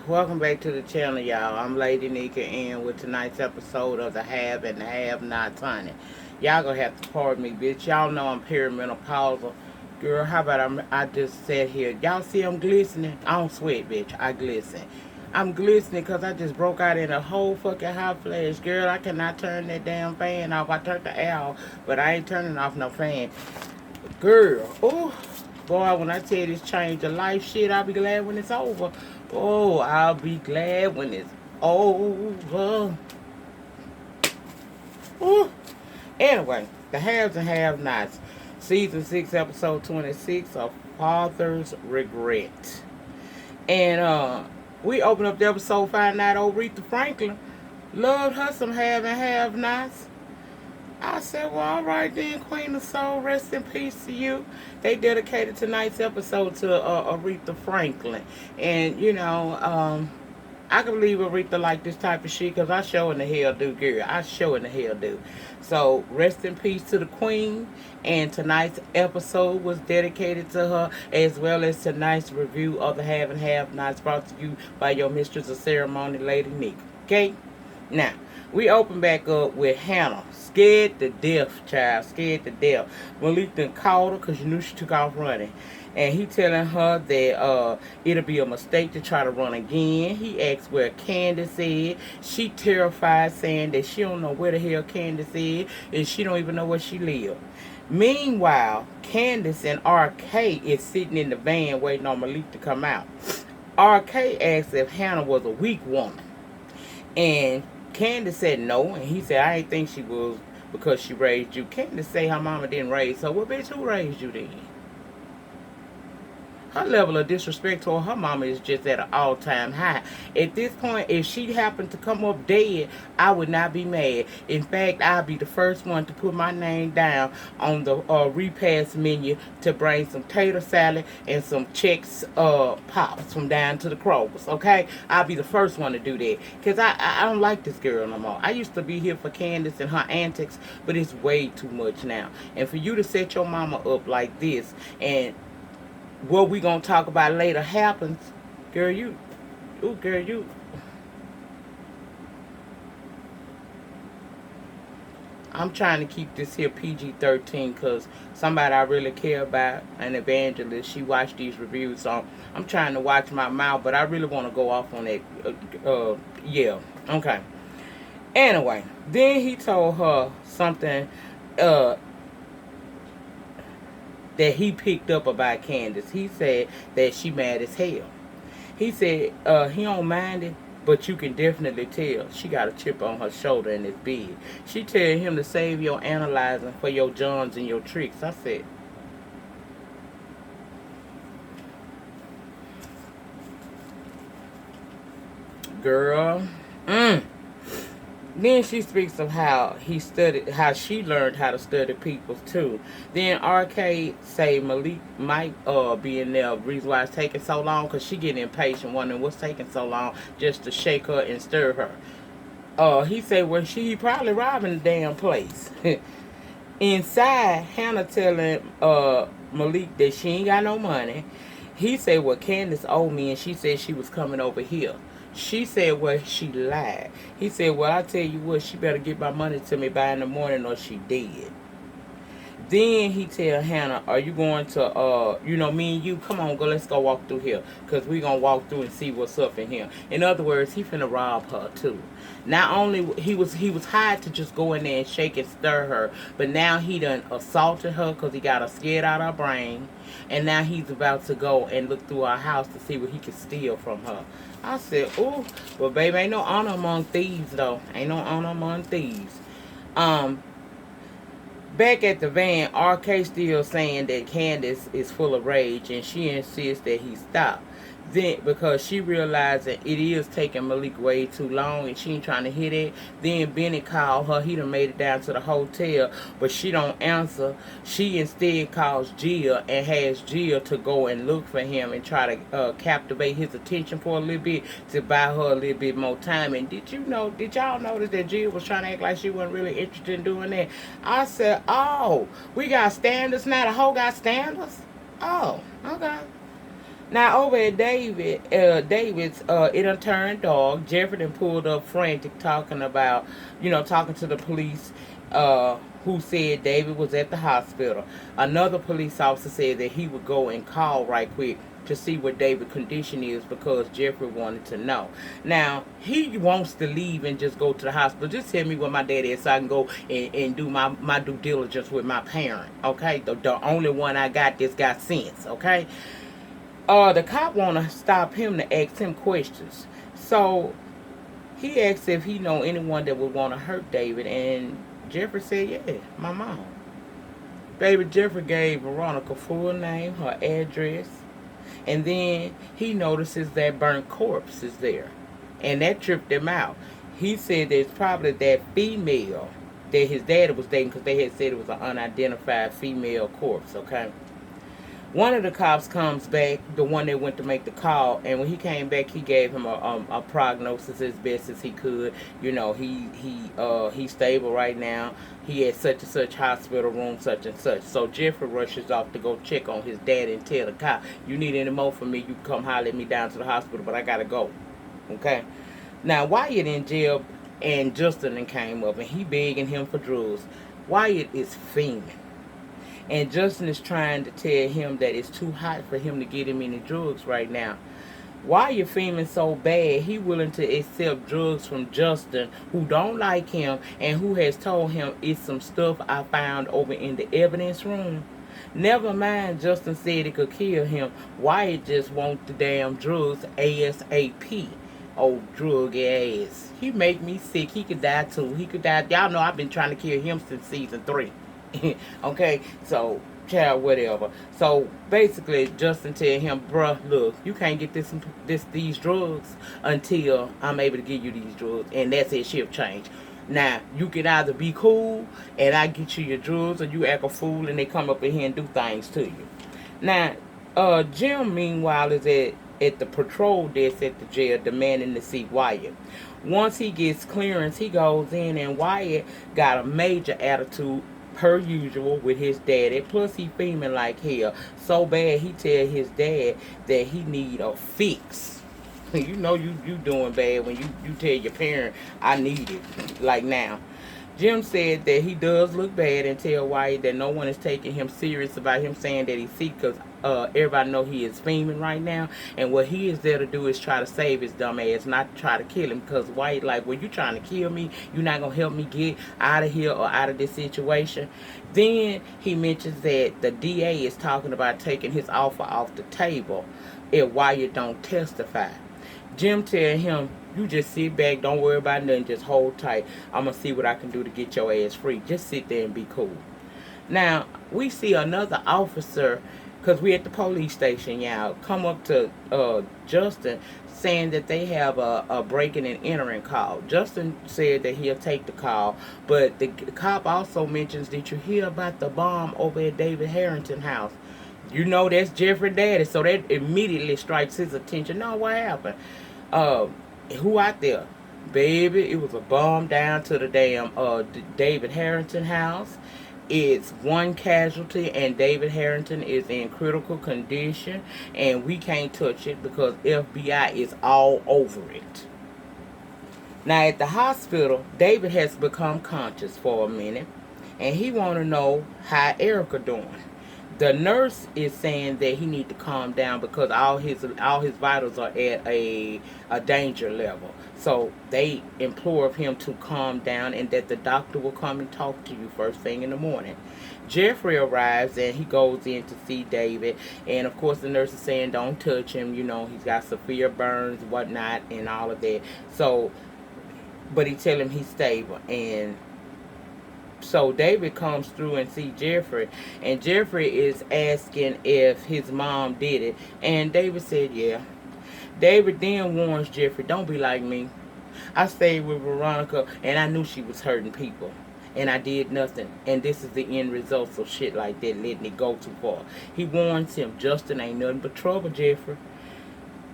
Welcome back to the channel, y'all. I'm Lady Nika, and with tonight's episode of the Have and the Have Nots, honey. Y'all gonna have to pardon me, bitch. Y'all know I'm perimenopausal. Girl, how about I just sat here. Y'all see I'm glistening? I don't sweat, bitch. I glisten. I'm glistening because I just broke out in a whole fucking hot flash. Girl, I cannot turn that damn fan off. I turned the air off, but I ain't turning off no fan. Girl, oh boy, when I tell you this change of life shit, I'll be glad when it's over. Oh, I'll be glad when it's over. Oh. Anyway, the haves and have-nots, season 6, episode 26 of Father's Regret. And we open up the episode finding out old Aretha Franklin loved her some have and have-nots. I said, well, all right then, Queen of Soul, rest in peace to you. They dedicated tonight's episode to Aretha Franklin. And, I can believe Aretha like this type of shit because I sure in the hell do, girl. I sure in the hell do. So, rest in peace to the Queen. And tonight's episode was dedicated to her, as well as tonight's review of the Have and Have Nots brought to you by your mistress of ceremony, Lady Nick. Okay? Now, we open back up with Hannah. Scared to death, child. Scared to death. Malik done called her because you knew she took off running. And he telling her that it'll be a mistake to try to run again. He asks where Candace is. She terrified, saying that she don't know where the hell Candace is, and she don't even know where she lives. Meanwhile, Candace and RK is sitting in the van waiting on Malik to come out. RK asks if Hannah was a weak woman. And Candace said no, and he said, I ain't think she was because she raised you. Candace say her mama didn't raise her. Well, bitch, who raised you then? Her level of disrespect toward her mama is just at an all-time high. At this point, if she happened to come up dead, I would not be mad. In fact, I'd be the first one to put my name down on the repast menu to bring some tater salad and some Chex Pops from down to the Kroger's, okay? I'll be the first one to do that. Because I don't like this girl no more. I used to be here for Candace and her antics, but it's way too much now. And for you to set your mama up like this and what we gonna talk about later happens, girl, you. I'm trying to keep this here PG-13 because somebody I really care about, an evangelist, she watched these reviews, so I'm trying to watch my mouth, but I really want to go off on that. Yeah, okay. Anyway, then he told her something that he picked up about Candace. He said that she mad as hell. He said he don't mind it, but you can definitely tell she got a chip on her shoulder and it's big. She tell him to save your analyzing for your Johns and your tricks. I said, girl. Then she speaks of how she learned how to study people too. Then RK say Malik might be in there. Reason why it's taking so long, because she getting impatient, wondering what's taking so long just to shake her and stir her. He said, well, he probably robbing the damn place. Inside, Hannah telling Malik that she ain't got no money. He said, well, Candace owed me, and she said she was coming over here. She said, well, she lied. He said, well, I tell you what, she better get my money to me by in the morning or she dead. Then he tell Hannah, are you going to, me and you, come on, let's go walk through here. Because we going to walk through and see what's up in here. In other words, he finna rob her too. Not only he was hired to just go in there and shake and stir her, but now he done assaulted her because he got her scared out of her brain. And now he's about to go and look through our house to see what he can steal from her. I said, ooh, well, baby, ain't no honor among thieves, though. Ain't no honor among thieves. Back at the van, RK still saying that Candace is full of rage, and she insists that he stop. Then, because she realized that it is taking Malik way too long, and she ain't trying to hit it. Then Benny called her. He done made it down to the hotel, but she don't answer. She instead calls Gia and has Gia to go and look for him and try to captivate his attention for a little bit to buy her a little bit more time. And did y'all notice that Gia was trying to act like she wasn't really interested in doing that? I said, oh, we got standards now. The hoe got standards? Oh, okay. Now over at David's, it done turned dog. Jeffrey done pulled up frantic, talking about, talking to the police, who said David was at the hospital. Another police officer said that he would go and call right quick to see what David's condition is, because Jeffrey wanted to know. Now, he wants to leave and just go to the hospital. Just tell me where my dad is so I can go and do my due diligence with my parent, okay? The only one I got that's got sense, okay? The cop want to stop him to ask him questions. So he asked if he know anyone that would want to hurt David, and Jeffrey said, yeah, my mom. Baby, Jeffrey gave Veronica full name, her address, and then he notices that burnt corpse is there. And that tripped him out. He said that it's probably that female that his dad was dating, because they had said it was an unidentified female corpse, okay? One of the cops comes back, the one that went to make the call, and when he came back, he gave him a prognosis as best as he could. He's stable right now. He at such and such hospital room, such and such. So Jeffrey rushes off to go check on his dad and tell the cop, you need any more from me, you can come holler at me down to the hospital, but I gotta go. Okay? Now, Wyatt in jail, and Justin came up, and he begging him for drugs. Wyatt is fiending. And Justin is trying to tell him that it's too hot for him to get him any drugs right now. Why you feeling so bad? He willing to accept drugs from Justin, who don't like him, and who has told him it's some stuff I found over in the evidence room. Never mind, Justin said it could kill him. Wyatt just want the damn drugs ASAP. Old drug ass. He make me sick. He could die too. He could die. Y'all know I've been trying to kill him since season 3. Okay, so child, whatever. So basically, Justin tell him, bruh, look, you can't get these drugs until I'm able to give you these drugs, and that's it. Shift change. Now you can either be cool and I get you your drugs, or you act a fool and they come up in here and do things to you. Now, Jim meanwhile is at the patrol desk at the jail, demanding to see Wyatt. Once he gets clearance, he goes in, and Wyatt got a major attitude per usual with his daddy. Plus he feeling like hell so bad he tell his dad that he need a fix. You know you doing bad when you tell your parent I need it. Like now, Jim said that he does look bad, and tell Wyatt that no one is taking him serious about him saying that he's sick, because everybody know he is fuming right now, and what he is there to do is try to save his dumb ass, not to try to kill him, because Wyatt like, well, you trying to kill me, you're not going to help me get out of here or out of this situation. Then he mentions that the DA is talking about taking his offer off the table if Wyatt don't testify. Jim tell him, you just sit back, don't worry about nothing, just hold tight. I'm going to see what I can do to get your ass free. Just sit there and be cool. Now, we see another officer, because we at the police station, y'all, come up to Justin, saying that they have a breaking and entering call. Justin said that he'll take the call, but the cop also mentions, did you hear about the bomb over at David Harrington's house? You know that's Jeffrey daddy, so that immediately strikes his attention. No, what happened? Who out there? Baby, it was a bomb down to the damn David Harrington house. It's one casualty, and David Harrington is in critical condition, and we can't touch it because FBI is all over it. Now at the hospital, David has become conscious for a minute, and he want to know how Erica doing. The nurse is saying that he need to calm down because all his vitals are at a danger level. So they implore him to calm down, and that the doctor will come and talk to you first thing in the morning. Jeffrey arrives, and he goes in to see David, and of course the nurse is saying don't touch him, he's got severe burns, whatnot, and all of that. So, but he tell him he's stable, and so David comes through and see Jeffrey, and Jeffrey is asking if his mom did it, and David said yeah. David then warns Jeffrey, don't be like me. I stayed with Veronica, and I knew she was hurting people, and I did nothing, and this is the end result of shit like that, letting it go too far. He warns him, Justin ain't nothing but trouble, Jeffrey.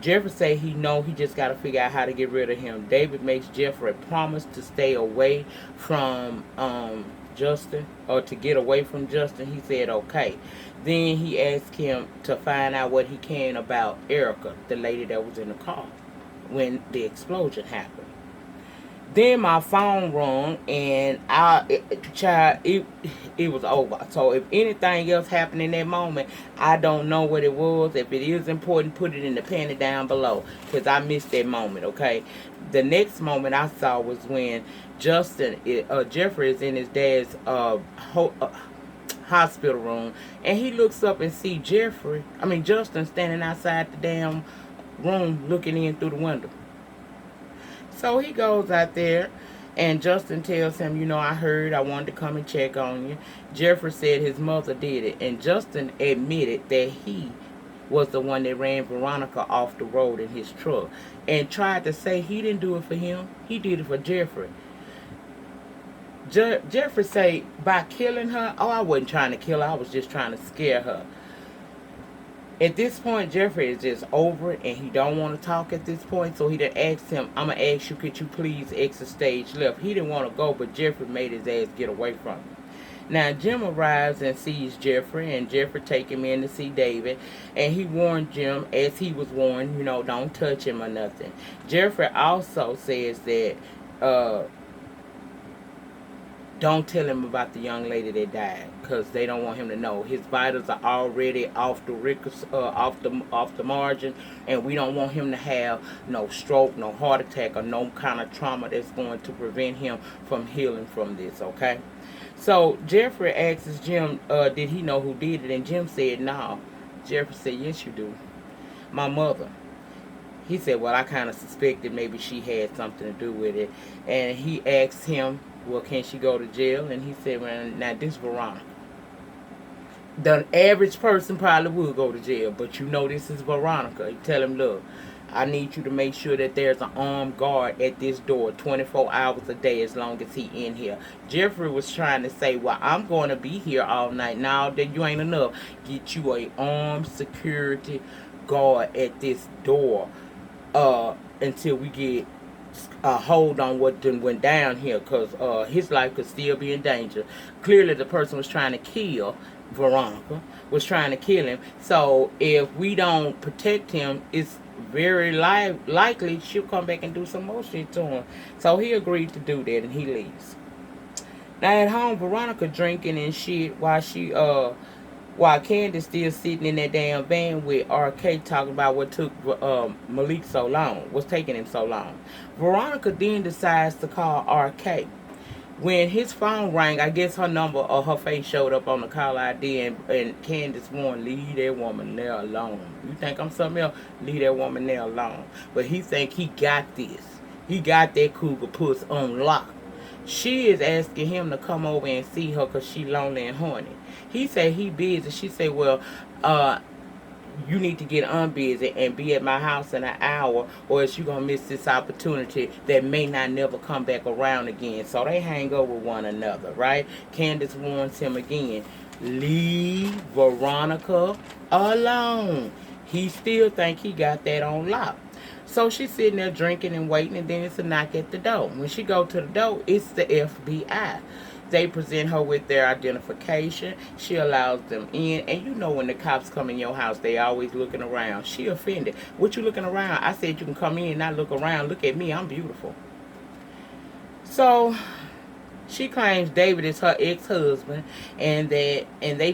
Jeffrey say he just got to figure out how to get rid of him. David makes Jeffrey promise to stay away from Justin, or to get away from Justin. He said okay. Then he asked him to find out what he can about Erica, the lady that was in the car when the explosion happened. Then my phone rung, and child, it was over. So if anything else happened in that moment, I don't know what it was. If it is important, put it in the panty down below, because I missed that moment. Okay, the next moment I saw was when Jeffrey is in his dad's hospital room, and he looks up and see Justin standing outside the damn room looking in through the window. So he goes out there, and Justin tells him, I heard, I wanted to come and check on you. Jeffrey said his mother did it, and Justin admitted that he was the one that ran Veronica off the road in his truck, and tried to say he didn't do it for him. He did it for Jeffrey. Jeffrey say, by killing her, I wasn't trying to kill her, I was just trying to scare her. At this point, Jeffrey is just over it, and he don't want to talk at this point. So he done asked him, I'm going to ask you, could you please exit stage left? He didn't want to go, but Jeffrey made his ass get away from him. Now, Jim arrives and sees Jeffrey, and Jeffrey take him in to see David. And he warned Jim, as he was warned, don't touch him or nothing. Jeffrey also says that, don't tell him about the young lady that died, because they don't want him to know. His vitals are already off the margin, and we don't want him to have no stroke, no heart attack, or no kind of trauma that's going to prevent him from healing from this. Okay. So Jeffrey asks Jim, did he know who did it? And Jim said no. Jeffrey said, yes, you do. My mother. He said, well, I kind of suspected maybe she had something to do with it. And he asked him, well, can she go to jail? And he said, well, now this is Veronica. The average person probably would go to jail, but this is Veronica. You tell him, look, I need you to make sure that there's an armed guard at this door 24 hours a day as long as he in here. Jeffrey was trying to say, well, I'm going to be here all night. Now that you ain't enough, get you a armed security guard at this door until we get a hold on what then went down here, because his life could still be in danger. Clearly the person was trying to kill Veronica, was trying to kill him. So if we don't protect him, it's very likely she'll come back and do some more shit to him. So he agreed to do that, and he leaves. Now at home, Veronica drinking and shit while Candace still sitting in that damn van with RK talking about what took Malik so long, what's taking him so long. Veronica then decides to call RK. When his phone rang, I guess her number or her face showed up on the call ID, and Candace warned, leave that woman there alone. You think I'm something else? Leave that woman there alone. But he think he got this. He got that cougar puss on lock. She is asking him to come over and see her because she lonely and horny. He said he busy. She said, well, you need to get unbusy and be at my house in an hour, or else you're going to miss this opportunity that may not never come back around again. So they hang over one another, right? Candace warns him again, leave Veronica alone. He still think he got that on lock. So she's sitting there drinking and waiting, and then it's a knock at the door. When she go to the door, it's the FBI. They present her with their identification. She allows them in. And when the cops come in your house, they always looking around. She offended. What you looking around? I said you can come in, not look around. Look at me. I'm beautiful. So she claims David is her ex-husband, and they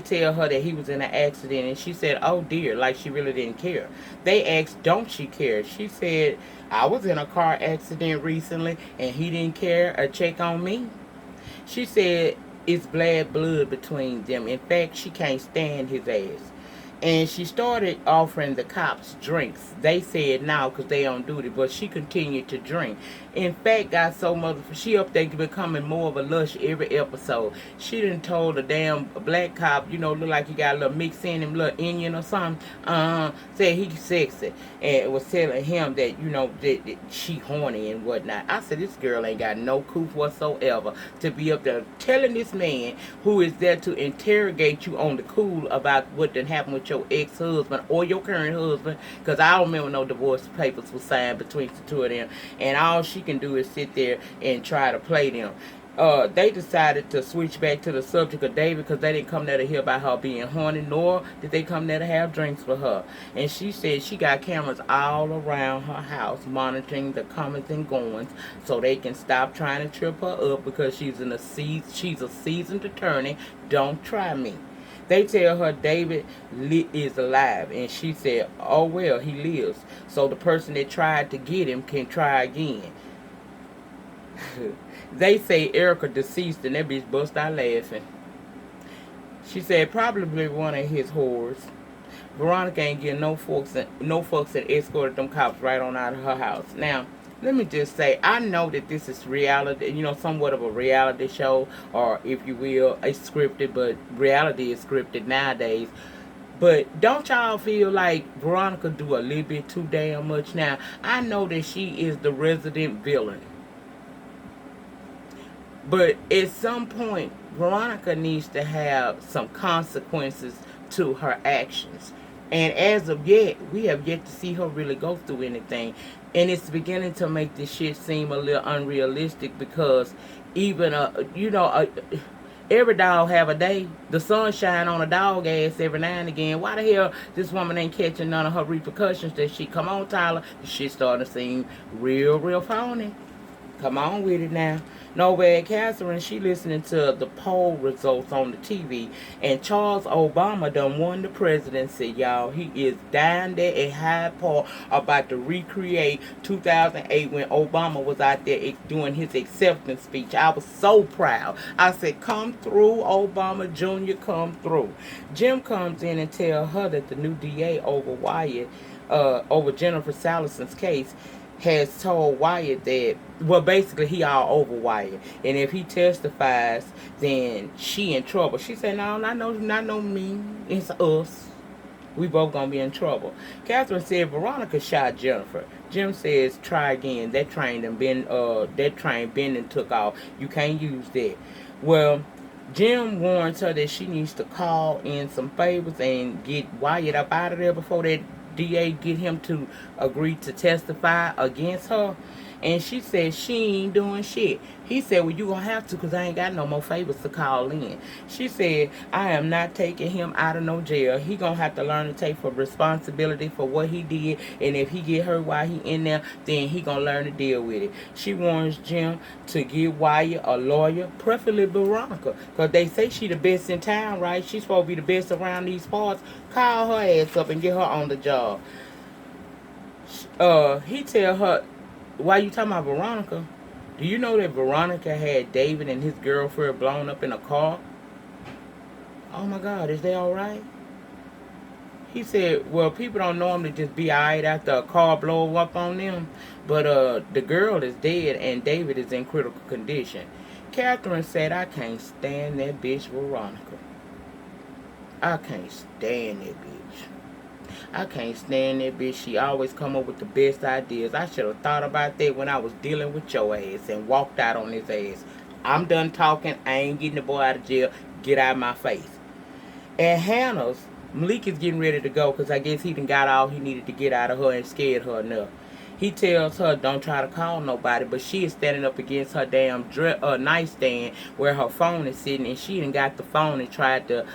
tell her that he was in an accident, and she said, oh dear, like she really didn't care. They asked, don't she care? She said, I was in a car accident recently, and he didn't care or check on me. She said it's bad blood between them. In fact, she can't stand his ass. And she started offering the cops drinks. They said no because they on duty, but she continued to drink. In fact, got so she up there becoming more of a lush every episode. She done told the damn black cop, look like you got a little mix in him, little Indian or something. Said he's sexy, and was telling him that that she horny and whatnot. I said this girl ain't got no coof whatsoever to be up there telling this man who is there to interrogate you on the cool about what done happened with your ex-husband or your current husband, because I don't remember no divorce papers were signed between the two of them, and all she can do is sit there and try to play them. they decided to switch back to the subject of David because they didn't come there to hear about her being horny, nor did they come there to have drinks with her. And she said she got cameras all around her house monitoring the comings and goings so they can stop trying to trip her up because she's a seasoned attorney. Don't try me. They tell her David is alive, and she said, "Oh well, he lives. So the person that tried to get him can try again." They say Erica deceased, and that bitch bust out laughing. She said probably one of his whores. Veronica ain't getting no fucks and escorted them cops right on out of her house. Now, let me just say, I know that this is reality, somewhat of a reality show, or if you will, it's scripted, but reality is scripted nowadays. But don't y'all feel like Veronica do a little bit too damn much now? I know that she is the resident villain. But at some point, Veronica needs to have some consequences to her actions. And as of yet, we have yet to see her really go through anything. And it's beginning to make this shit seem a little unrealistic because even, every dog have a day. The sun shine on a dog ass every now and again. Why the hell this woman ain't catching none of her repercussions that she, come on Tyler, the shit starting to seem real phony. Come on with it now. No bad Catherine, she listening to the poll results on the TV. And Charles Obama done won the presidency, y'all. He is down there at Hyde Park about to recreate 2008 when Obama was out there doing his acceptance speech. I was so proud. I said, come through, Obama Jr., come through. Jim comes in and tells her that the new DA over Jennifer Salison's case, has told Wyatt that, well, basically he all over Wyatt, and if he testifies, then she in trouble. She said, no, not no me, it's us. We both gonna be in trouble. Catherine said Veronica shot Jennifer. Jim says, try again. That train been and took off. You can't use that. Well, Jim warns her that she needs to call in some favors and get Wyatt up out of there before that DA get him to agree to testify against her. And she said she ain't doing shit. He said, well, you gonna have to because I ain't got no more favors to call in. She said, I am not taking him out of no jail. He gonna have to learn to take for responsibility for what he did. And if he get hurt while he in there, then he gonna learn to deal with it. She warns Jim to give Wyatt a lawyer, preferably Veronica. Because they say she the best in town, right? She's supposed to be the best around these parts. Call her ass up and get her on the job. He tell her, why you talking about Veronica? Do you know that Veronica had David and his girlfriend blown up in a car? Oh my God, is they alright? He said, well, people don't normally just be alright after a car blow up on them. But the girl is dead and David is in critical condition. Catherine said, I can't stand that bitch Veronica. I can't stand that bitch. I can't stand that bitch. She always come up with the best ideas. I should have thought about that when I was dealing with your ass and walked out on his ass. I'm done talking. I ain't getting the boy out of jail. Get out of my face. At Hannah's, Malik is getting ready to go because I guess he done got all he needed to get out of her and scared her enough. He tells her don't try to call nobody, but she is standing up against her damn nightstand where her phone is sitting, and she done got the phone and tried to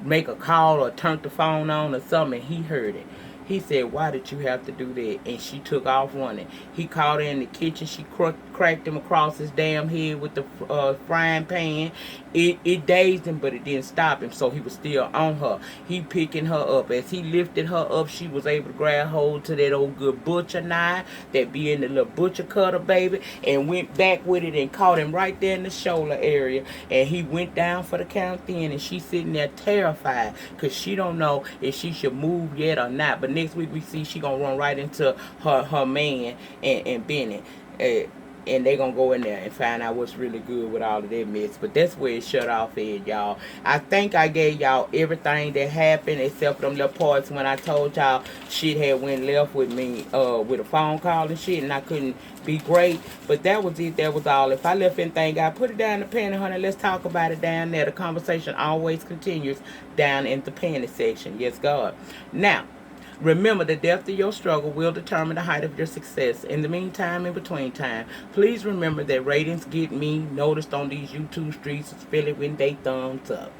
make a call or turn the phone on or something, and he heard it. He said, why did you have to do that? And she took off running. He caught her in the kitchen. She cracked him across his damn head with the frying pan. It dazed him, but it didn't stop him, so he was still on her. He picking her up. As he lifted her up, she was able to grab hold to that old good butcher knife that be in the little butcher cutter, baby, and went back with it and caught him right there in the shoulder area. And he went down for the count then, and she's sitting there terrified because she don't know if she should move yet or not. But next week we see she gonna run right into her man and Bennett. And they gonna go in there and find out what's really good with all of that mess. But that's where it shut off at, y'all. I think I gave y'all everything that happened except for them little parts when I told y'all shit had went left with me with a phone call and shit, and I couldn't be great. But that was it. That was all. If I left anything out, put it down in the panty, honey. Let's talk about it down there. The conversation always continues down in the panty section. Yes, God. Now, Remember, the depth of your struggle will determine the height of your success. In the meantime, in between time, please remember that ratings get me noticed on these YouTube streets, especially when they thumbs up.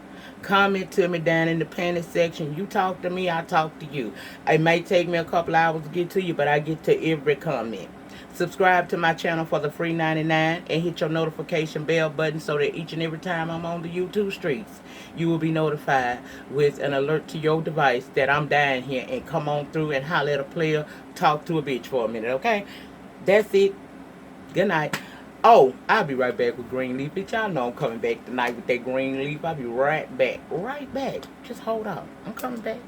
Comment to me down in the comment section. You talk to me, I talk to you. It may take me a couple hours to get to you, but I get to every comment. Subscribe to my channel for the free 99 and hit your notification bell button so that each and every time I'm on the YouTube streets, you will be notified with an alert to your device that I'm down here, and come on through and holler at a player, talk to a bitch for a minute, okay? That's it. Good night. Oh, I'll be right back with green leaf. Bitch, y'all know I'm coming back tonight with that green leaf. I'll be right back. Right back. Just hold on. I'm coming back.